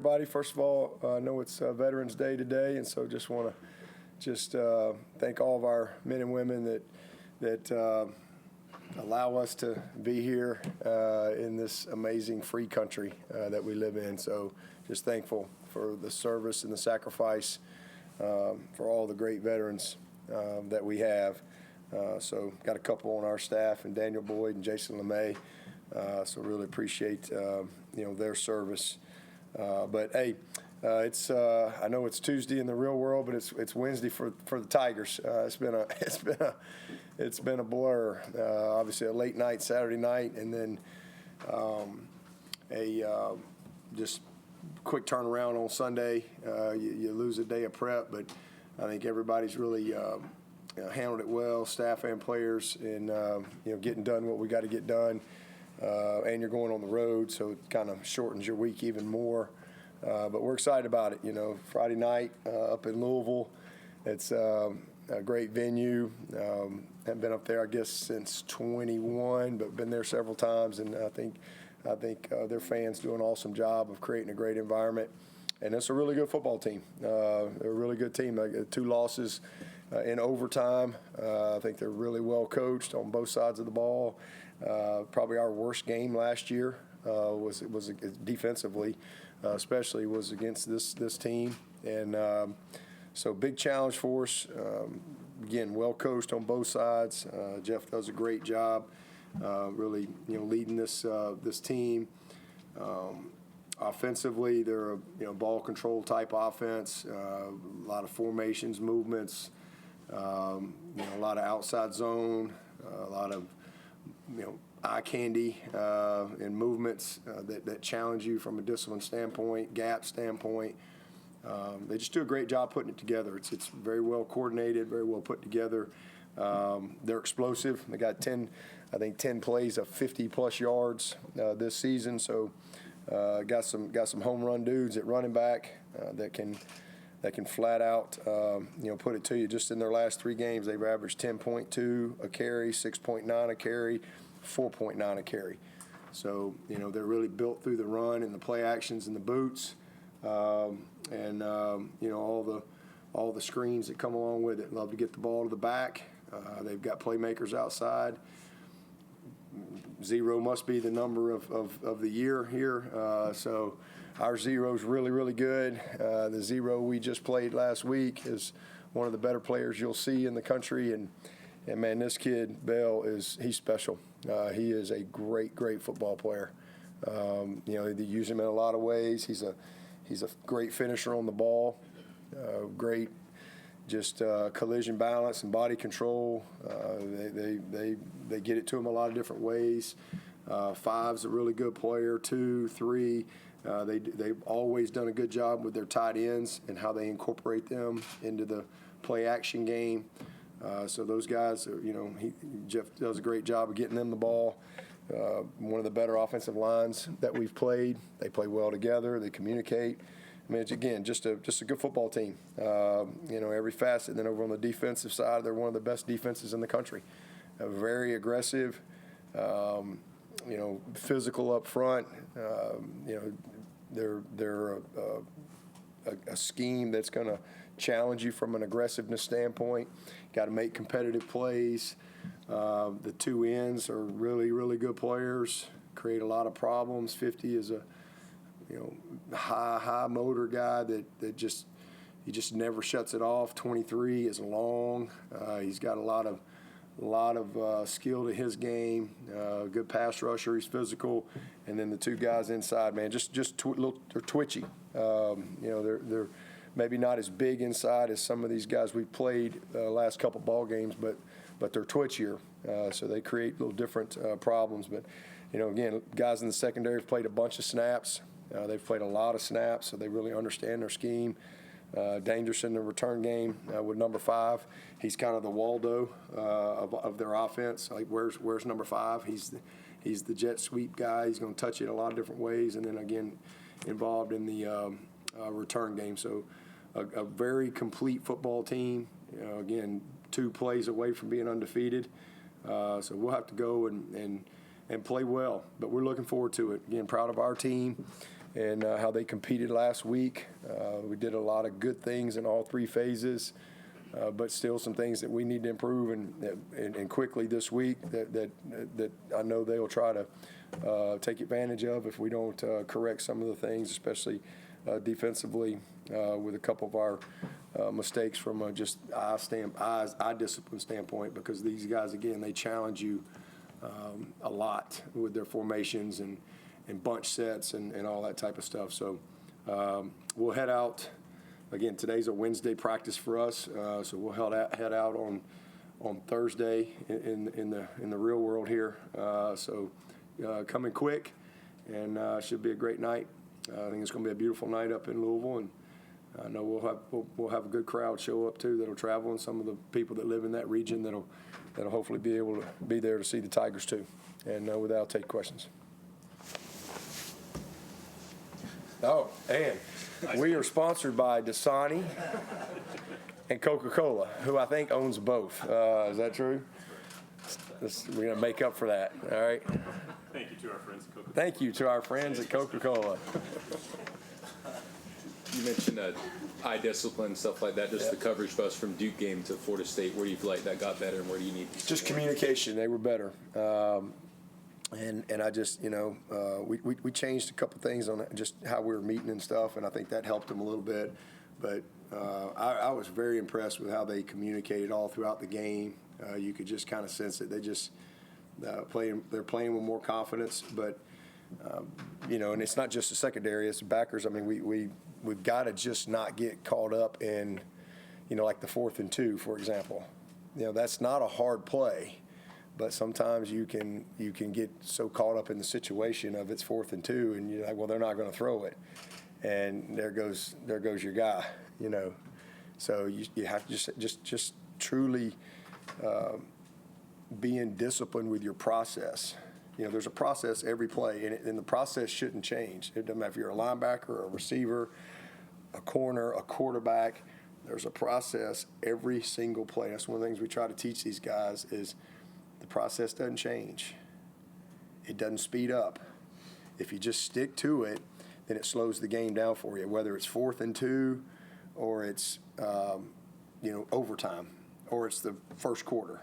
Everybody, first of all, I know it's Veterans Day today, and so just want to thank all of our men and women that allow us to be here in this amazing free country that we live in. So just thankful for the service and the sacrifice for all the great veterans that we have. So got a couple on our staff, and Daniel Boyd and Jason LeMay. So really appreciate their service. But hey, I know it's Tuesday in the real world, but it's Wednesday for the Tigers. It's been a blur. Obviously a late night Saturday night, and then just quick turnaround on Sunday. You lose a day of prep, but I think everybody's really handled it well, staff and players, and getting done what we got to get done. And you're going on the road, so it kind of shortens your week even more. But we're excited about it. Friday night up in Louisville. It's a great venue. Haven't been up there, I guess, since 21, but been there several times. And I think their fans do an awesome job of creating a great environment. And it's a really good football team. They're a really good team. 2 losses in overtime. I think they're really well coached on both sides of the ball. Probably our worst game last year was defensively, especially was against this team, and so big challenge for us. Again, well coached on both sides. Jeff does a great job, really leading this team. Offensively, they're a ball control type offense. A lot of formations, movements. A lot of outside zone. A lot of eye candy and movements that challenge you from a discipline standpoint, gap standpoint. They just do a great job putting it together. It's very well coordinated, very well put together. They're explosive. They got 10 plays of 50-plus yards this season. So got some home run dudes at running back that can flat out put it to you. Just in their last 3 games, they've averaged 10.2 a carry, 6.9 a carry, 4.9 a carry. So they're really built through the run and the play actions and the boots, and all the screens that come along with it. Love to get the ball to the back. They've got playmakers outside. 0 must be the number of the year here. So our 0 is really, really good. The 0 we just played last week is one of the better players you'll see in the country. And man, this kid, Bell, he's special. He is a great, great football player. They use him in a lot of ways. He's a great finisher on the ball. Great just collision balance and body control. They get it to him a lot of different ways. 5's a really good player. 2, 3. They've always done a good job with their tight ends and how they incorporate them into the play action game. So those guys, Jeff does a great job of getting them the ball. One of the better offensive lines that we've played. They play well together. They communicate. I mean, it's, again, just a good football team. Every facet. And then over on the defensive side, they're one of the best defenses in the country. Very aggressive. Physical up front. They're a scheme that's going to challenge you from an aggressiveness standpoint. Got to make competitive plays. The 2 ends are really, really good players. Create a lot of problems. 50 is a high motor guy that just never shuts it off. 23 is long. He's got a lot of skill to his game. Good pass rusher. He's physical. And then the 2 guys inside, man, they're twitchy. They're maybe not as big inside as some of these guys we've played last couple ball games, but they're twitchier. So they create little different problems. But again, guys in the secondary have played a bunch of snaps. They've played a lot of snaps, so they really understand their scheme. Dangerous in the return game with number 5. He's kind of the Waldo of their offense. Like, where's number 5? He's the jet sweep guy. He's going to touch it a lot of different ways, and then again involved in the return game. So a very complete football team. Again, 2 plays away from being undefeated. So we'll have to go and play well, but we're looking forward to it. Again, proud of our team. and how they competed last week. We did a lot of good things in all 3 phases, but still some things that we need to improve and quickly this week that I know they'll try to take advantage of if we don't correct some of the things, especially defensively with a couple of our mistakes from just eye discipline standpoint, because these guys, again, they challenge you a lot with their formations and bunch sets and all that type of stuff. So we'll head out. Again, today's a Wednesday practice for us, so we'll head out on Thursday in the real world here. So coming quick, and should be a great night. I think it's going to be a beautiful night up in Louisville, and I know we'll have a good crowd show up too that'll travel, and some of the people that live in that region that'll hopefully be able to be there to see the Tigers too. And with that, I'll take questions. Oh, and we are sponsored by Dasani and Coca-Cola, who I think owns both. Is that true? We're going to make up for that. All right. Thank you to our friends at Coca-Cola. Thank you to our friends at Coca-Cola. You mentioned eye discipline, stuff like that. Just the coverage bus from Duke game to Florida State. Where do you feel like that got better, and where do you need? Just communication. They were better. And I just, we changed a couple things on just how we were meeting and stuff, and I think that helped them a little bit. But I was very impressed with how they communicated all throughout the game. You could just kind of sense it. They just they're playing with more confidence. But and it's not just the secondary; it's the backers. I mean, we've got to just not get caught up in, like the 4th and 2, for example. That's not a hard play. But sometimes you can get so caught up in the situation of it's 4th and 2, and you're like, well, they're not going to throw it, and there goes your guy, So you have to just truly being disciplined with your process. There's a process every play, and the process shouldn't change. It doesn't matter if you're a linebacker, a receiver, a corner, a quarterback. There's a process every single play. That's one of the things we try to teach these guys is. The process doesn't change. It doesn't speed up. If you just stick to it, then it slows the game down for you, whether it's 4th and 2 or it's, overtime or it's the first quarter.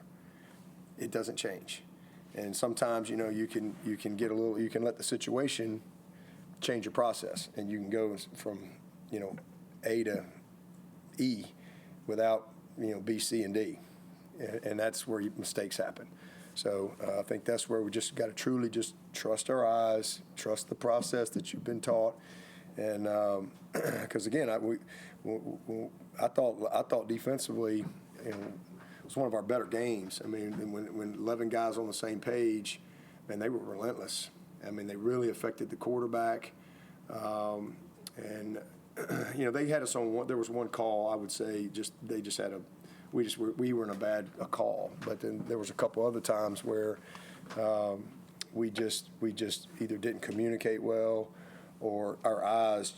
It doesn't change. And sometimes, you can get you can let the situation change your process, and you can go from, A to E without, B, C, and D. And that's where mistakes happen. So I think that's where we just got to truly just trust our eyes, trust the process that you've been taught, and because again, I thought defensively, it was one of our better games. I mean, when 11 guys on the same page, man, they were relentless. I mean, they really affected the quarterback, and they had us on one. There was one call, I would say, they just had a. We were in a call, but then there was a couple other times where we just either didn't communicate well, or our eyes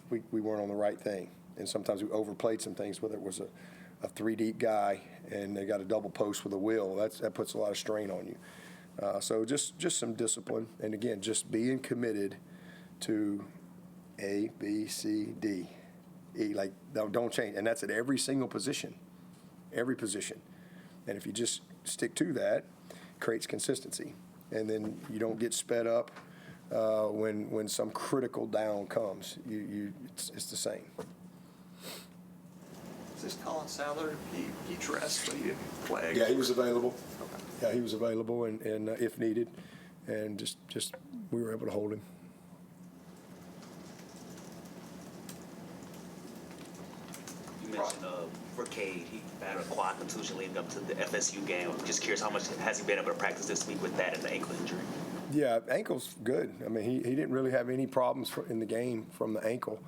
we weren't on the right thing, and sometimes we overplayed some things. Whether it was a 3-deep guy and they got a double post with a wheel, that puts a lot of strain on you. So just some discipline, and again, just being committed to A, B, C, D, E. Like don't change, and that's at every single position. Every position. And if you just stick to that, it creates consistency. And then you don't get sped up when some critical down comes. It's the same. Is this Collin Sadler? He dressed, but he didn't play. Yeah, he was available. Okay. Yeah, he was available, and if needed. And just we were able to hold him. You mentioned for Cade, he had a quad contusion leading up to the FSU game. I'm just curious, how much has he been able to practice this week with that and the ankle injury? Yeah, ankle's good. I mean, he didn't really have any problems in the game from the ankle,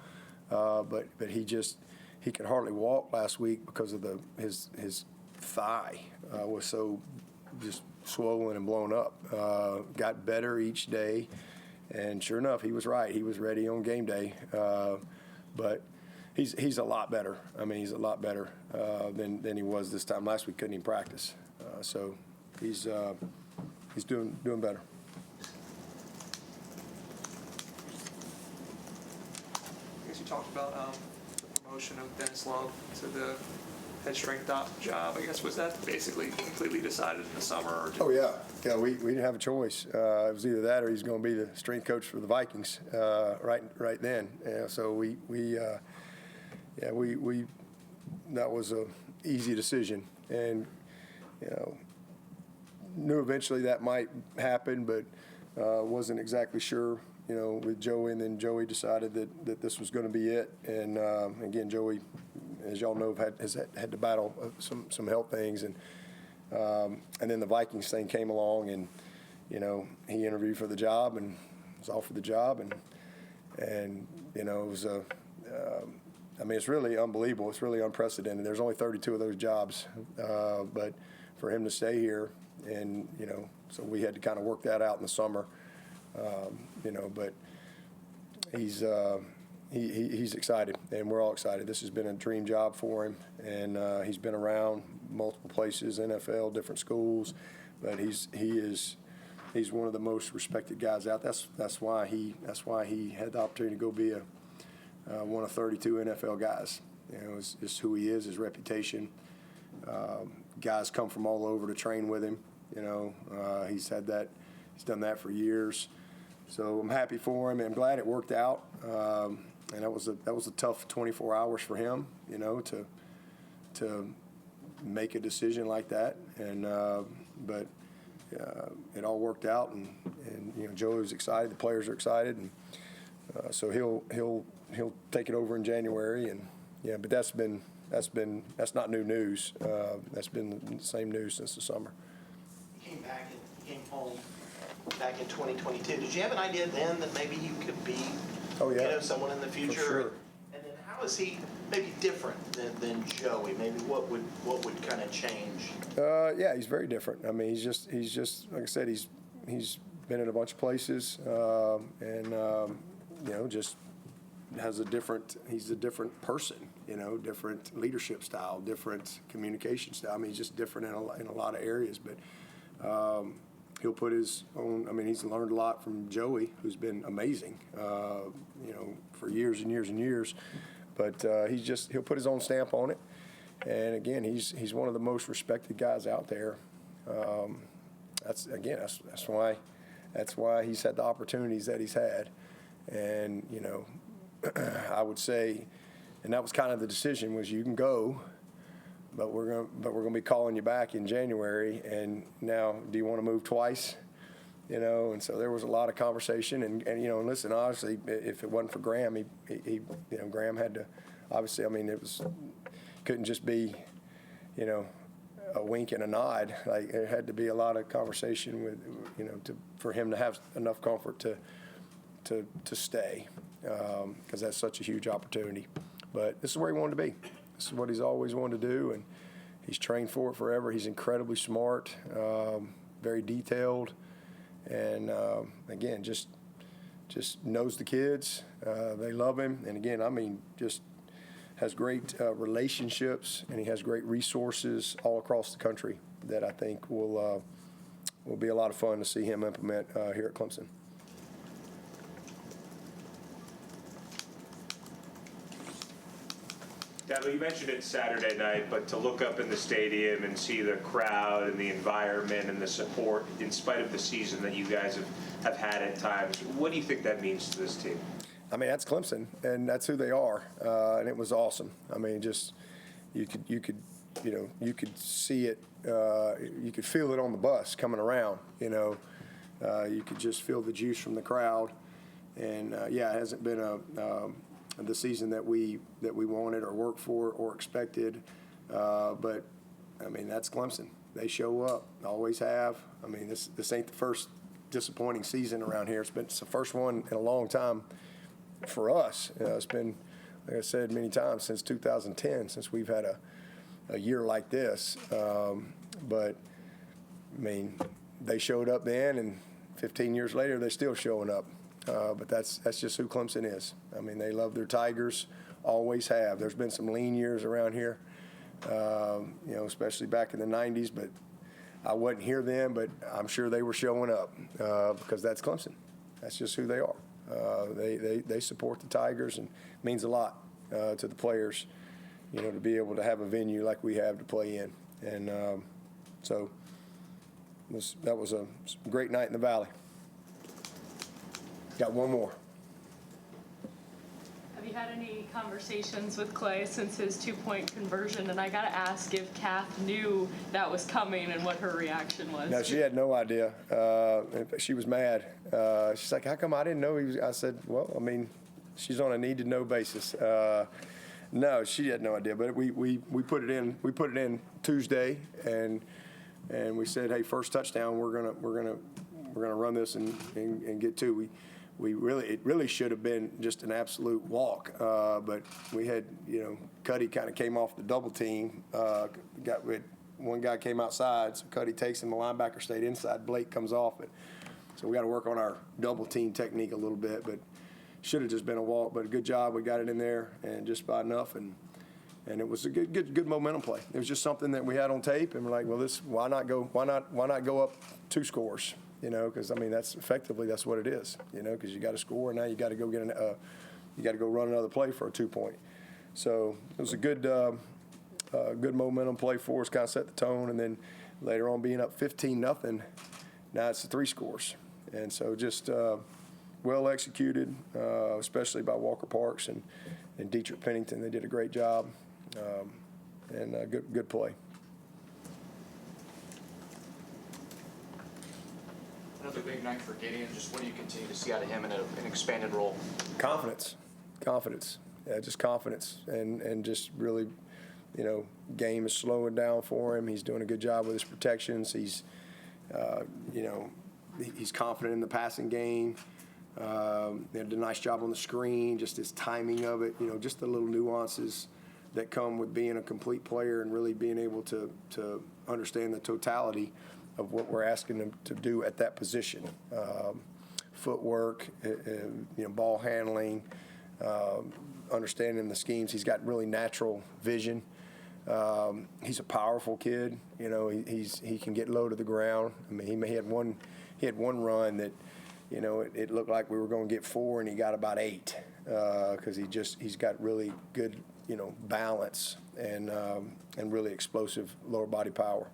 but he could hardly walk last week because of his thigh was so just swollen and blown up. Got better each day, and sure enough, he was right. He was ready on game day, but. He's a lot better. I mean, he's a lot better than he was this time. Last week couldn't even practice, so he's doing better. talked about the promotion of Dennis Love to the head strength job. I guess was that basically completely decided in the summer? Or Oh yeah, we didn't have a choice. It was either that or he's going to be the strength coach for the Vikings right then. So we that was a easy decision, and knew eventually that might happen, but wasn't exactly sure. With Joey, and then Joey decided that this was going to be it. And again, Joey, as y'all know, has had to battle some health things, and then the Vikings thing came along, and he interviewed for the job and was offered the job, and it was it's really unbelievable. It's really unprecedented. There's only 32 of those jobs, but for him to stay here, and so we had to kind of work that out in the summer. But he's excited, and we're all excited. This has been a dream job for him, and he's been around multiple places, NFL, different schools, but he's one of the most respected guys out. That's why he had the opportunity to go be one of 32 NFL guys. It's who he is, his reputation. Guys come from all over to train with him. He's had that. He's done that for years. So I'm happy for him, and I'm glad it worked out. And that was a tough 24 hours for him, to make a decision like that. And but it all worked out, and Joey was excited. The players are excited, and so he'll take it over in January. And but that's not new news. That's been the same news since the summer. He came home back in 2022. Did you have an idea then that maybe you could be, someone in the future? For sure. And then how is he maybe different than Joey? Maybe what would kind of change? He's very different. I mean, he's just like I said, he's been in a bunch of places, and just has he's a different person, different leadership style, different communication style. I mean, he's just different in a lot of areas, but he'll put his own. I mean, he's learned a lot from Joey, who's been amazing, for years and years and years. But he'll put his own stamp on it. And again, he's one of the most respected guys out there. That's why he's had the opportunities that he's had. And I would say, and that was kind of the decision, was you can go, but we're gonna be calling you back in January. And now, do you want to move twice? And so there was a lot of conversation. And listen, honestly, if it wasn't for Graham, he Graham had to, obviously. I mean, couldn't just be, a wink and a nod. Like, it had to be a lot of conversation with, for him to have enough comfort to stay, because that's such a huge opportunity. But this is where he wanted to be. This is what he's always wanted to do, and he's trained for it forever. He's incredibly smart, very detailed, and again, just knows the kids. They love him, and again, I mean, just has great relationships, and he has great resources all across the country that I think will be a lot of fun to see him implement here at Clemson. Dabo, you mentioned it Saturday night, but to look up in the stadium and see the crowd and the environment and the support in spite of the season that you guys have had at times, what do you think that means to this team? I mean, that's Clemson, and that's who they are, and it was awesome. I mean, just you could see it, you could feel it on the bus coming around. You could just feel the juice from the crowd, and it hasn't been the season that we wanted or worked for or expected, but I mean, that's Clemson. They show up, always have. I mean, this ain't the first disappointing season around here. It's the first one in a long time. For us, it's been, like I said many times, since 2010, since we've had a year like this. But, I mean, they showed up then, and 15 years later, they're still showing up. But that's just who Clemson is. I mean, they love their Tigers, always have. There's been some lean years around here, especially back in the 90s. But I wasn't here then, but I'm sure they were showing up because that's Clemson. That's just who they are. They support the Tigers, and it means a lot to the players, to be able to have a venue like we have to play in. And so that was a great night in the Valley. Got one more. Have you had any conversations with Clay since his 2-point conversion? And I got to ask if Kath knew that was coming and what her reaction was. No, she had no idea. She was mad. She's like, how come I didn't know he was? I said, well, I mean, she's on a need-to-know basis. No, she had no idea. But we put it in. We put it in Tuesday, and we said, hey, first touchdown, we're gonna run this and get two. It really should have been just an absolute walk, but we had, Cuddy kind of came off the double team. One guy came outside, so Cuddy takes him. The linebacker stayed inside. Blake comes off it. So we got to work on our double team technique a little bit, but should have just been a walk. But a good job, we got it in there and just by enough, and it was a good momentum play. It was just something that we had on tape, and we're like, well, why not go up 2 scores? Because I mean that's what it is. Because you got to score, and now you got to go you got to go run another play for a 2-point. So it was a good momentum play for us, kind of set the tone, and then later on being up 15-0, now it's the 3 scores, and so just well executed, especially by Walker Parks and Dietrich Pennington. They did a great job, and good play. Another big night for Gideon. Just what do you continue to see out of him in an expanded role? Confidence. Yeah, just confidence, and just really, game is slowing down for him. He's doing a good job with his protections. He's, he's confident in the passing game. They did a nice job on the screen, just his timing of it, just the little nuances that come with being a complete player and really being able to understand the totality of what we're asking them to do at that position. Footwork, ball handling, understanding the schemes. He's got really natural vision. He's a powerful kid. He can get low to the ground. I mean, he had one run that, it looked like we were going to get 4, and he got about 8 because he's got really good, balance and really explosive lower body power.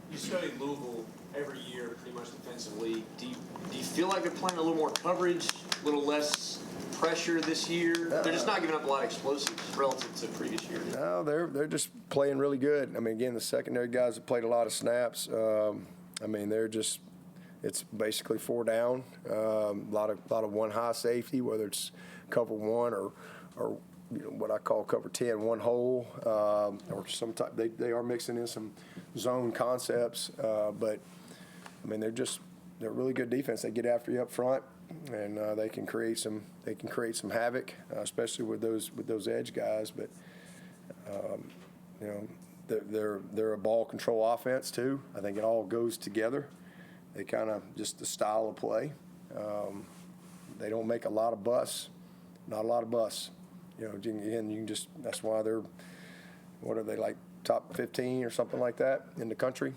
You study Louisville every year, pretty much defensively. Do you feel like they're playing a little more coverage, a little less pressure this year? They're just not giving up a lot of explosives relative to previous years. No, they're just playing really good. I mean, again, the secondary guys have played a lot of snaps. It's basically 4 down. A lot of 1 high safety, whether it's cover 1 or what I call cover 10, 1 hole, or some type. They are mixing in some zone concepts, but I mean they're really good defense. They get after you up front, and they can create some havoc, especially with those edge guys. But they're a ball control offense too. I think it all goes together. They kind of just the style of play. They don't make a lot of busts, not a lot of busts. Again, you can just, that's why they're, what are they, like top 15 or something like that in the country.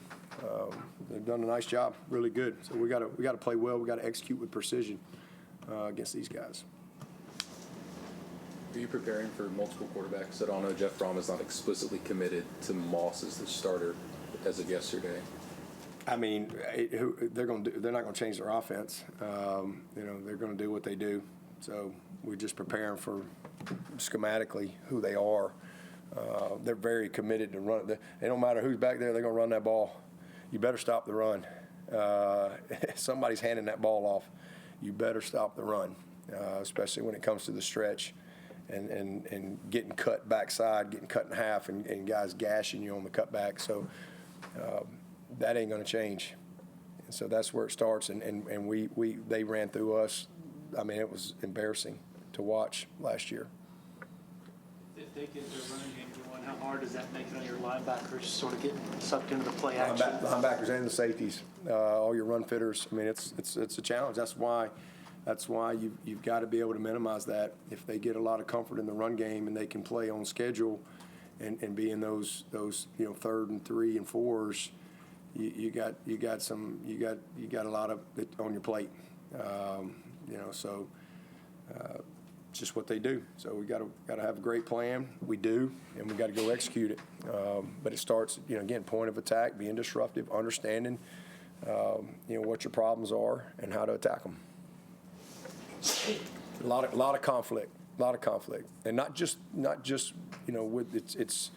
They've done a nice job, really good. So we got to play well. We got to execute with precision against these guys. Are you preparing for multiple quarterbacks? I don't know. Jeff Brom is not explicitly committed to Moss as the starter as of yesterday. I mean, they're not going to change their offense. They're going to do what they do. So we're just preparing for schematically who they are. They're very committed to run. It don't matter who's back there, they're going to run that ball. You better stop the run. Somebody's handing that ball off. You better stop the run, especially when it comes to the stretch and getting cut backside, getting cut in half, and guys gashing you on the cutback. So that ain't going to change. And so that's where it starts. And they ran through us. I mean, it was embarrassing to watch last year. If they get their running game going, how hard does that make it on your linebackers, sort of getting sucked into the play action? Linebackers and the safeties, all your run fitters. I mean, it's a challenge. That's why you've got to be able to minimize that. If they get a lot of comfort in the run game and they can play on schedule and be in those 3rd and 3 and 4s, you got a lot of it on your plate. So it's just what they do. So we got to have a great plan. We do, and we got to go execute it. But it starts, again, point of attack, being disruptive, understanding, what your problems are and how to attack them. A lot of conflict, and not just with it's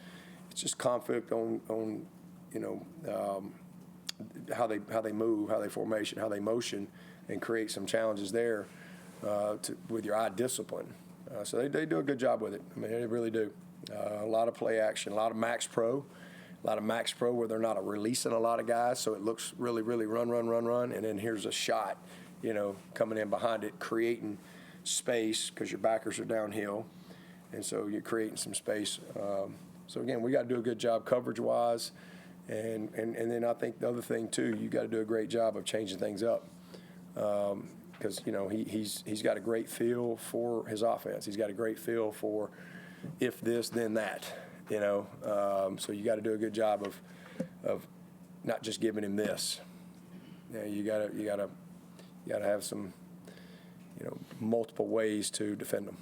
just conflict on how they move, how they formation, how they motion, and create some challenges there with your eye discipline. So they do a good job with it. I mean, they really do. A lot of play action, a lot of max pro where they're not releasing a lot of guys, so it looks really, really run, and then here's a shot, coming in behind it, creating space because your backers are downhill, and so you're creating some space. So again, we got to do a good job coverage-wise, and then I think the other thing too, you got to do a great job of changing things up, because he's got a great feel for his offense. He's got a great feel for if this, then that. So you got to do a good job of not just giving him this. You got to have some multiple ways to defend them.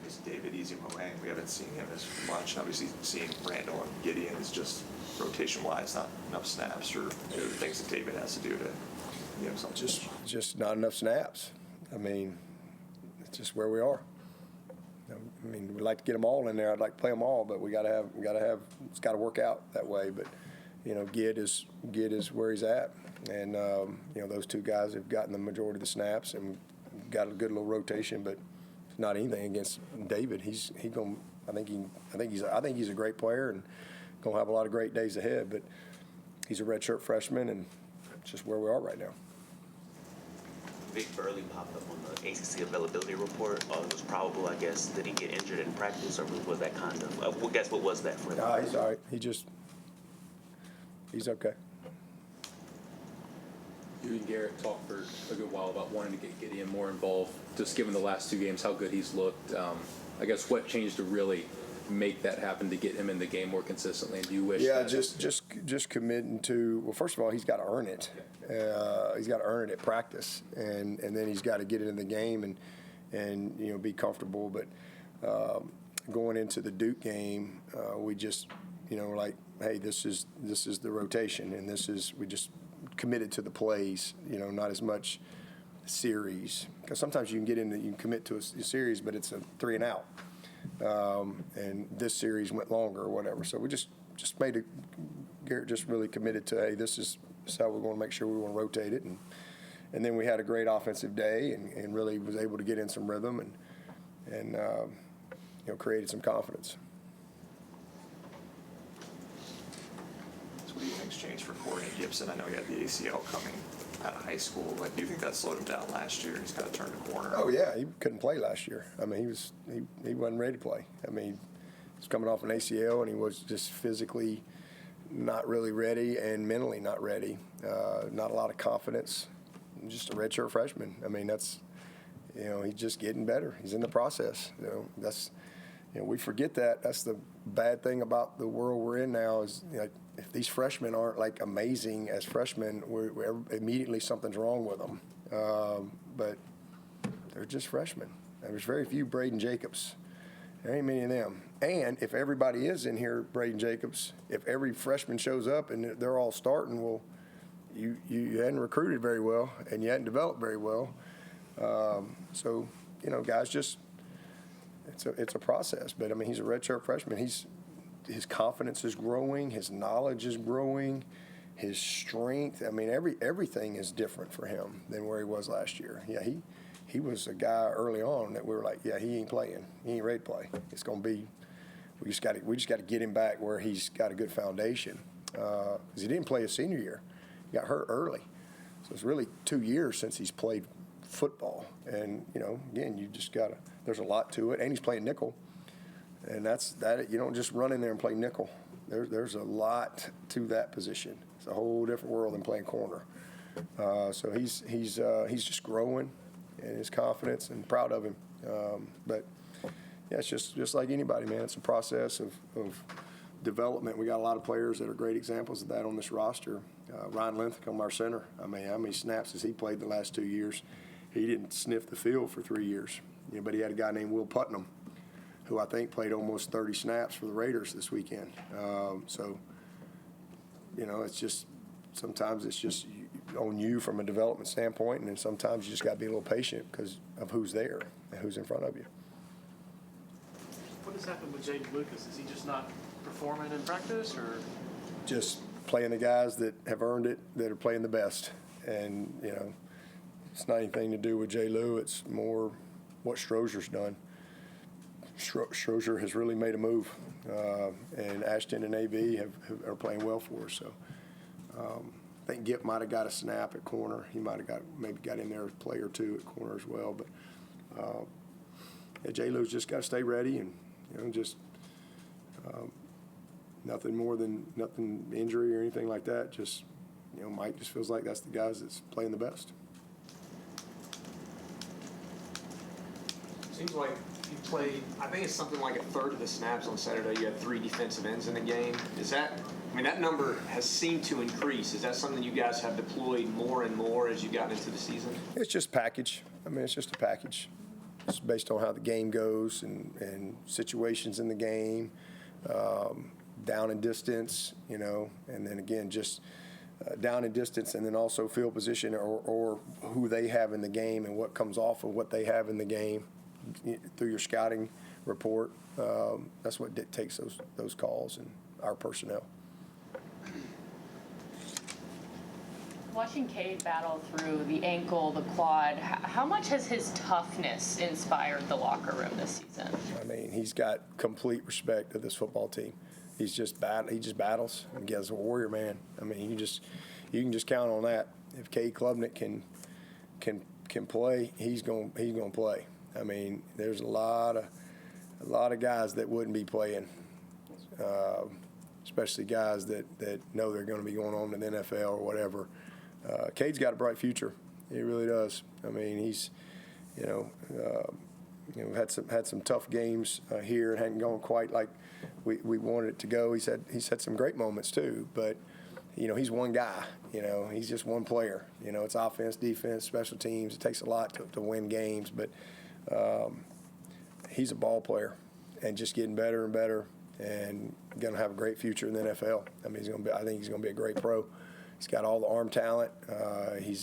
Is David Eziomume? We haven't seen him as much. Obviously, seeing Randall and Gideon is just rotation-wise, not enough snaps or the things that David has to do to something. Just not enough snaps. I mean, it's just where we are. I mean, we'd like to get them all in there. I'd like to play them all, but we got to have. It's got to work out that way. But Gid is where he's at, and those two guys have gotten the majority of the snaps and got a good little rotation. But it's not anything against David. He's going. I think he's a great player and going to have a lot of great days ahead. But he's a redshirt freshman, and it's just where we are right now. Vic Burley popped up on the ACC availability report. It was probable, I guess. Did he get injured in practice, or was that kind of? What was that for him? He's all right. He's okay. You and Garrett talked for a good while about wanting to get Gideon more involved. Just given the last two games, how good he's looked. I guess what changed to really make that happen to get him in the game more consistently? And do you wish? Yeah, just committing to. Well, first of all, he's got to earn it. He's got to earn it at practice, and then he's got to get it in the game and be comfortable. But going into the Duke game, we just like, hey, this is the rotation, and we just committed to the plays. Not as much series, because sometimes you can commit to a series, but it's a 3 and out. And this series went longer or whatever. So we just made it. Garrett just really committed to, hey, this is how we're going to make sure we want to rotate it. And then we had a great offensive day and really was able to get in some rhythm and created some confidence. So what do you think's changed for Corian Gipson? I know he had the ACL coming out of high school. Like, do you think that slowed him down last year? He's kind of turned the corner. Oh yeah, he couldn't play last year. I mean, he wasn't ready to play. I mean, he was coming off an ACL and he was just physically not really ready and mentally not ready. Not a lot of confidence. Just a redshirt freshman. I mean, that's he's just getting better. He's in the process. We forget that. That's the bad thing about the world we're in now is if these freshmen aren't like amazing as freshmen, we're immediately something's wrong with them. But they're just freshmen. There's very few Brayden Jacobs. There ain't many of them. And if everybody is in here, Brayden Jacobs, if every freshman shows up and they're all starting, well, you hadn't recruited very well and you hadn't developed very well. So guys, just it's a process. But I mean, he's a redshirt freshman. His confidence is growing. His knowledge is growing. His strength. I mean, everything is different for him than where he was last year. Yeah, he was a guy early on that we were like, yeah, he ain't playing. He ain't ready to play. It's going to be. We just got to get him back where he's got a good foundation. Because he didn't play his senior year. He got hurt early. So it's really 2 years since he's played football. And, again, you just got to – there's a lot to it. And he's playing nickel. And that's that. You don't just run in there and play nickel. There's a lot to that position. It's a whole different world than playing corner. So he's just growing in his confidence and proud of him. But yeah, it's just like anybody, man. It's a process of development. We got a lot of players that are great examples of that on this roster. Ryan Linthicum, our center. I mean, how many snaps has he played the last 2 years? He didn't sniff the field for 3 years. But he had a guy named Will Putnam, who I think played almost 30 snaps for the Raiders this weekend. So, it's just sometimes it's just on you from a development standpoint, and then sometimes you just got to be a little patient because of who's there and who's in front of you. What has happened with Jeadyn Lukus? Is he just not performing in practice, or Just playing the guys that have earned it, that are playing the best. And, it's not anything to do with J. Lou. It's more what Strozer's done. Strozer has really made a move, and Ashton and AB are playing well for us. So I think Gip might have got a snap at corner. He might have maybe got in there a play or two at corner as well. But J. Lou's just got to stay ready, and just nothing more than nothing injury or anything like that. Just Mike just feels like that's the guys that's playing the best. Seems like you played, I think it's something like a third of the snaps on Saturday. You had 3 defensive ends in the game. That number has seemed to increase. Is that something you guys have deployed more and more as you've gotten into the season? It's just package. It's just a package. It's based on how the game goes and situations in the game, down and distance, and then again, just down and distance, and then also field position or who they have in the game and what comes off of what they have in the game through your scouting report. That's what dictates those calls and our personnel. Watching Cade battle through the ankle, the quad, how much has his toughness inspired the locker room this season? He's got complete respect of this football team. He just battles. He's a warrior, man. You can just count on that. If Cade Klubnik can play, he's going to play. There's a lot of guys that wouldn't be playing, especially guys that know they're going to be going on to the NFL or whatever. Cade's got a bright future. He really does. He's, had some tough games here. It hadn't gone quite like we wanted it to go. He's had some great moments too, but he's one guy. He's just one player. It's offense, defense, special teams. It takes a lot to win games, but he's a ball player and just getting better and better, and going to have a great future in the NFL. I think he's going to be a great pro. He's got all the arm talent. He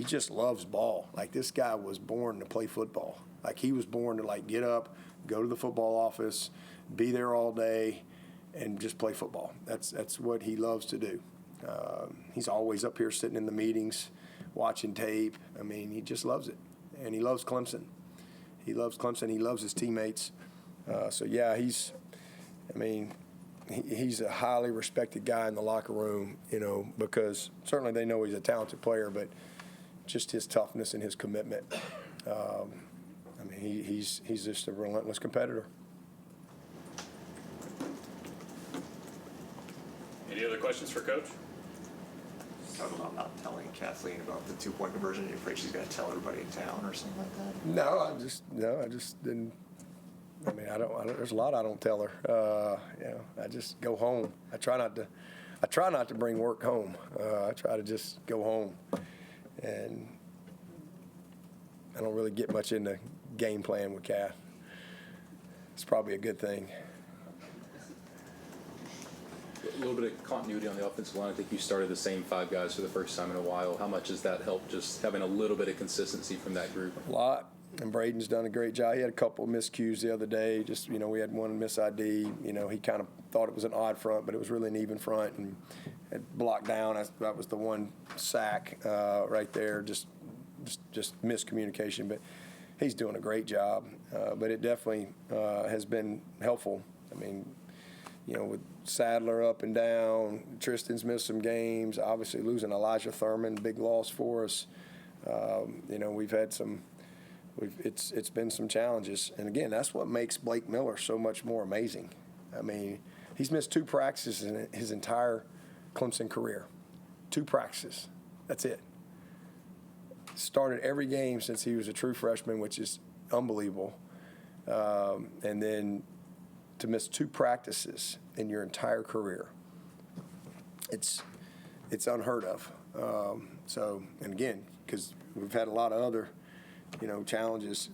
just loves ball. Like, this guy was born to play football. Like, he was born to get up, go to the football office, be there all day, and just play football. That's what he loves to do. He's always up here sitting in the meetings, watching tape. He just loves it. And he loves Clemson. He loves Clemson. He loves his teammates. He's a highly respected guy in the locker room, because certainly they know he's a talented player, but just his toughness and his commitment. He's just a relentless competitor. Any other questions for Coach? Talk about not telling Kathleen about the 2-point conversion. You're afraid she's going to tell everybody in town or something like that? No, I just didn't. There's a lot I don't tell her. I just go home. I try not to bring work home. I try to just go home, and I don't really get much into game plan with Kath. It's probably a good thing. A little bit of continuity on the offensive line. I think you started the same 5 guys for the first time in a while. How much has that helped, just having a little bit of consistency from that group? A lot. And Brayden's done a great job. He had a couple of miscues the other day. Just, we had one miss ID. He kind of thought it was an odd front, but it was really an even front, and it blocked down. That was the one sack right there. Just miscommunication. But he's doing a great job. But it definitely has been helpful. With Sadler up and down, Tristan's missed some games. Obviously, losing Elijah Thurman, big loss for us. We've had some. It's been some challenges, and again, that's what makes Blake Miller so much more amazing. He's missed 2 practices in his entire Clemson career. 2 practices. That's it. Started every game since he was a true freshman, which is unbelievable. And then to miss 2 practices in your entire career. it's unheard of. So, and again, because we've had a lot of other, challenges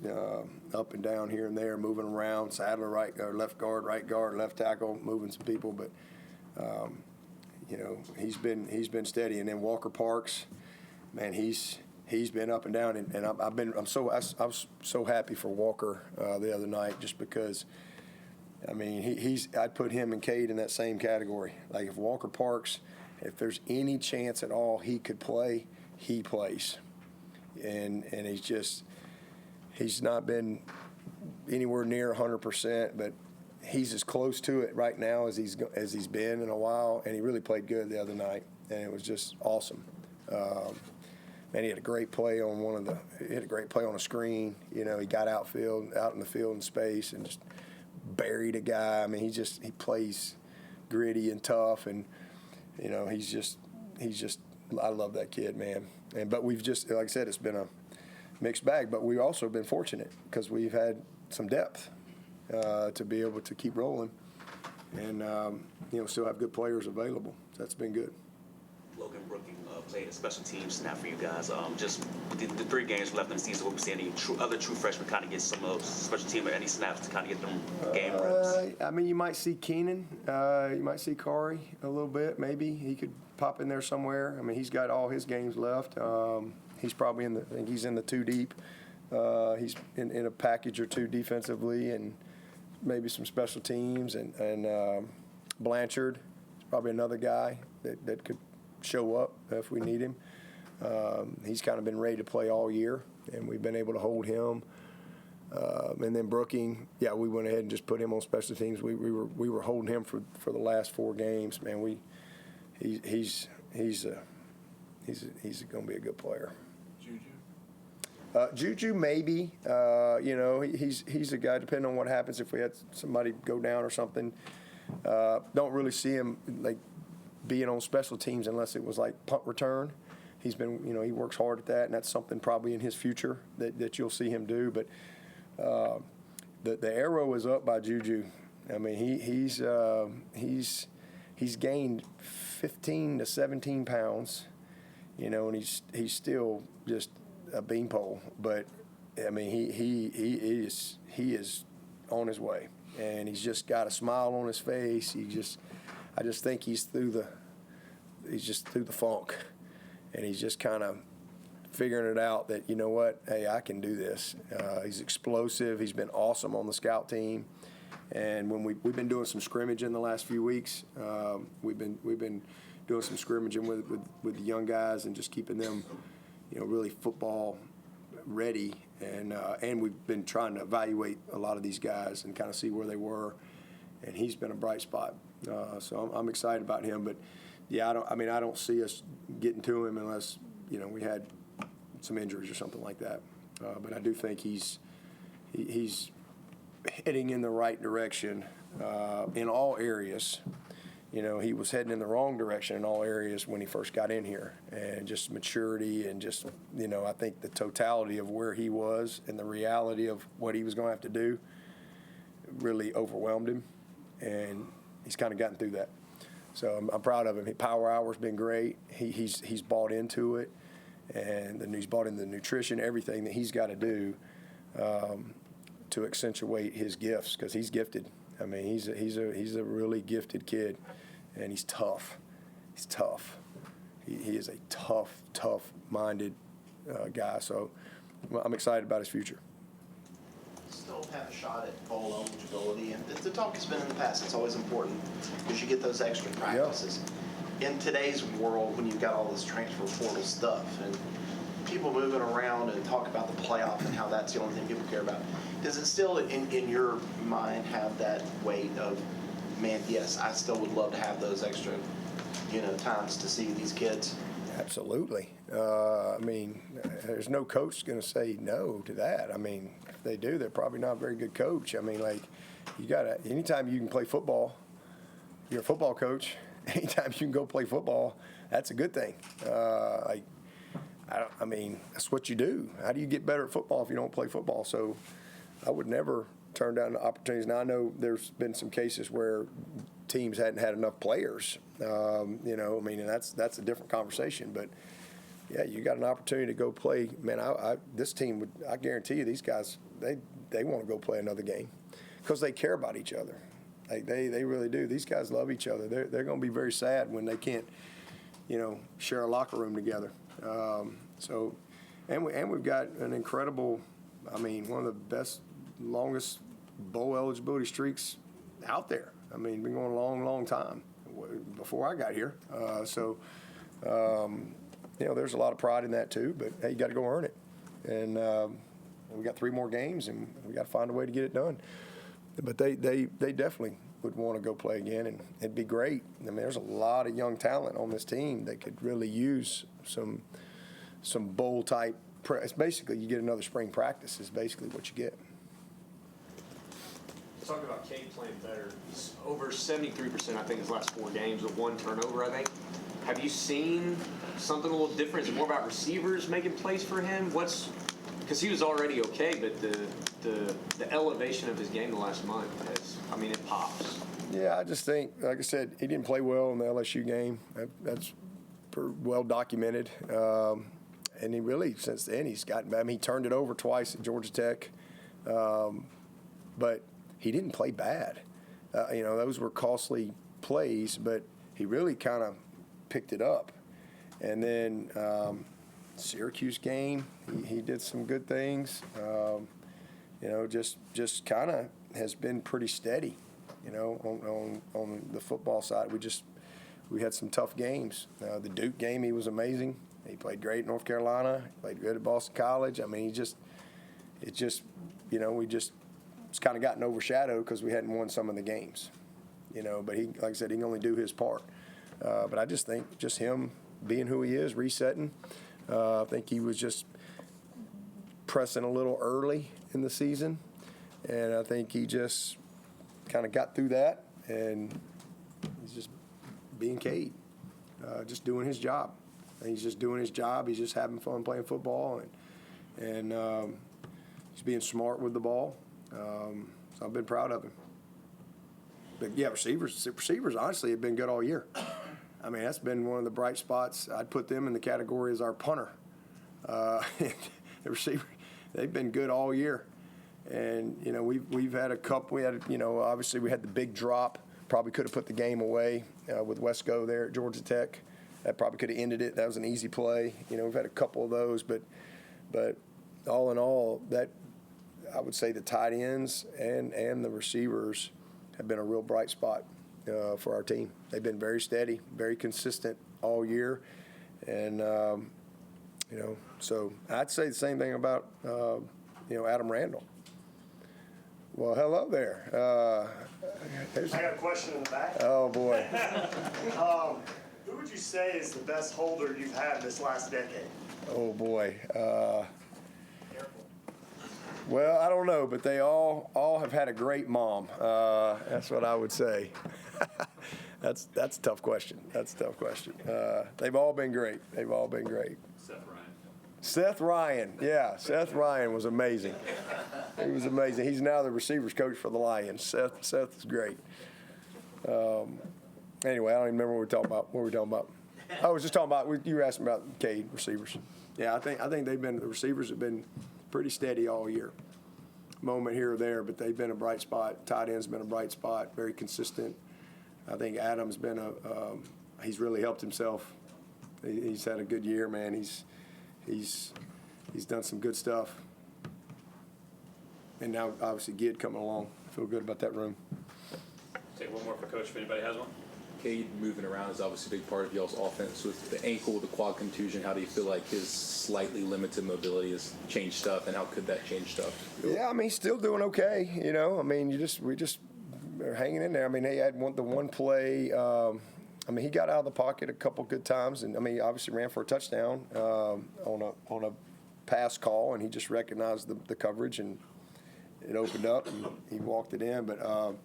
up and down here and there, moving around. Sadler, right or left guard, right guard, left tackle, moving some people, but he's been steady. And then Walker Parks, man, he's been up and down, and I was so happy for Walker the other night, just because. I mean, I'd put him and Cade in that same category. Like, if Walker Parks, if there's any chance at all he could play, he plays. And he's not been anywhere near 100%, but he's as close to it right now as he's been in a while, and he really played good the other night, and it was just awesome. Man, he had a great play on a screen. He got out in the field in space and just buried a guy. I mean, he plays gritty and tough, and he's just I love that kid, man. But we've just, like I said, it's been a mixed bag, but we've also been fortunate because we've had some depth to be able to keep rolling, and still have good players available. So that's been good. Logan Brooking played a special team snap for you guys. Just the 3 games left in the season, what we see any other true freshmen kind of get some of those special team or any snaps to kind of get them game reps? I mean, you might see Keenan, you might see Corey a little bit. Maybe he could pop in there somewhere. I mean, he's got all his games left. He's probably I think he's in the 2 deep. He's in a package or 2 defensively, and maybe some special teams. And Blanchard is probably another guy that could show up if we need him. He's kind of been ready to play all year, and we've been able to hold him. And then Brooking, we went ahead and just put him on special teams. We were holding him for the last 4 games. Man, he's going to be a good player. Juju, maybe. He's a guy, depending on what happens, if we had somebody go down or something. Don't really see him like being on special teams unless it was like punt return. He's been, he works hard at that, and that's something probably in his future that you'll see him do. But the arrow is up by Juju. I mean, he's gained 15 to 17 pounds, and he's still just a beanpole. But I mean, he is on his way, and he's just got a smile on his face. I just think he's through the funk, and he's just kind of figuring it out that, hey, I can do this. He's explosive. He's been awesome on the scout team, and when we've been doing some scrimmage in the last few weeks, we've been doing some scrimmaging with the young guys and just keeping them, really football ready, and we've been trying to evaluate a lot of these guys and kind of see where they were, and he's been a bright spot. So I'm excited about him, but I don't see us getting to him unless we had some injuries or something like that. But I do think he's heading in the right direction in all areas. He was heading in the wrong direction in all areas when he first got in here, and just maturity and just I think the totality of where he was and the reality of what he was going to have to do really overwhelmed him, and he's kind of gotten through that. So I'm proud of him. Power Hour's been great. He's bought into it, and he's bought into the nutrition, everything that he's got to do to accentuate his gifts, because he's gifted. I mean, he's a really gifted kid, and he's tough. He's tough. He is a tough-minded guy. So I'm excited about his future. Still have a shot at bowl eligibility, and the talk has been in the past. It's always important because you get those extra practices. Yeah. In today's world, when you've got all this transfer portal stuff and people moving around and talk about the playoff and how that's the only thing people care about, does it still, in your mind, have that weight of, man, yes, I still would love to have those extra, times to see these kids? Absolutely. I mean, there's no coach going to say no to that. I mean, if they do, they're probably not a very good coach. I mean, like, anytime you can play football, you're a football coach. Anytime you can go play football, that's a good thing. I mean, that's what you do. How do you get better at football if you don't play football? So I would never turn down the opportunities. Now, I know there's been some cases where teams hadn't had enough players You know, I mean, and that's a different conversation. But yeah, you got an opportunity to go play. Man, this team would. I guarantee you, these guys they want to go play another game because they care about each other. Like they really do. These guys love each other. They're going to be very sad when they can't, you know, share a locker room together. So, and we've got an incredible. I mean, one of the best, longest bowl eligibility streaks out there. I mean, been going a long, long time before I got here. You know, there's a lot of pride in that too. But hey, you got to go earn it. And we got 3 more games, and we got to find a way to get it done. But they definitely would want to go play again, and it'd be great. I mean, there's a lot of young talent on this team that could really use some bowl type. It's basically you get another spring practice is basically what you get. Talking about Cade playing better, he's over 73%, I think, his last 4 games with 1 turnover, I think. Have you seen something a little different? Is it more about receivers making plays for him? Because he was already okay, but the elevation of his game the last month it pops. Yeah, I just think, like I said, he didn't play well in the LSU game. That's well documented. And he really, since then, he's gotten. I mean, he turned it over twice at Georgia Tech, but he didn't play bad. You know, those were costly plays, but he really kind of picked it up. And then Syracuse game, he did some good things. You know, just kind of has been pretty steady. You know, on the football side, we had some tough games. The Duke game, he was amazing. He played great at North Carolina. He played good at Boston College. I mean, you know, it's kind of gotten overshadowed because we hadn't won some of the games. You know, but he, like I said, he can only do his part. But I just think just him being who he is, resetting. I think he was just pressing a little early in the season, and I think he just kind of got through that, and he's just being Cade, just doing his job. And he's just doing his job. He's just having fun playing football, and he's being smart with the ball. So I've been proud of him. But yeah, receivers honestly have been good all year. I mean, that's been one of the bright spots. I'd put them in the category as our punter. The receiver, they've been good all year. And, you know, we've had a couple. We had, you know, obviously we had the big drop. Probably could have put the game away with Wesco there at Georgia Tech. That probably could have ended it. That was an easy play. You know, we've had a couple of those. But all in all, that I would say the tight ends and the receivers have been a real bright spot for our team. They've been very steady, very consistent all year. And, you know, so I'd say the same thing about, you know, Adam Randall. Well, hello there. I got a question in the back. Oh, boy. Who would you say is the best holder you've had this last decade? Oh, boy. Well, I don't know, but they all have had a great mom. That's what I would say. That's a tough question. They've all been great. Seth Ryan, yeah. Seth Ryan was amazing. He was amazing. He's now the receivers coach for the Lions. Seth is great. Anyway, I don't even remember what we were talking about. I was just talking about, you were asking about Cade receivers. Yeah, I think the receivers have been pretty steady all year. Moment here or there, but they've been a bright spot. Tight end's been a bright spot, very consistent. I think Adam's been he's really helped himself. He's had a good year, man. He's done some good stuff. And now, obviously, Gid coming along. I feel good about that room. Take one more for Coach if anybody has one. Cade moving around is obviously a big part of y'all's offense. With the ankle, the quad contusion, how do you feel like his slightly limited mobility has changed stuff, and how could that change stuff? Yeah, I mean, he's still doing okay. You know, I mean, we just are hanging in there. I mean, he had the one play. I mean, he got out of the pocket a couple good times, and I mean, he obviously ran for a touchdown on a pass call, and he just recognized the coverage, and it opened up, and he walked it in. But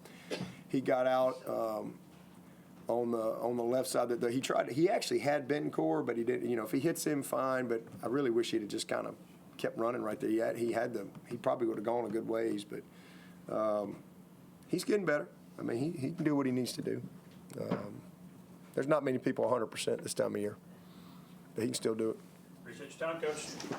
he got out on the left side. That he tried. He actually had Bentoncourt, but he didn't. You know, if he hits him, fine. But I really wish he'd have just kind of kept running right there. He probably would have gone a good ways, but he's getting better. I mean, he can do what he needs to do. There's not many people 100% this time of year, but he can still do it. Appreciate your time, Coach. Okay.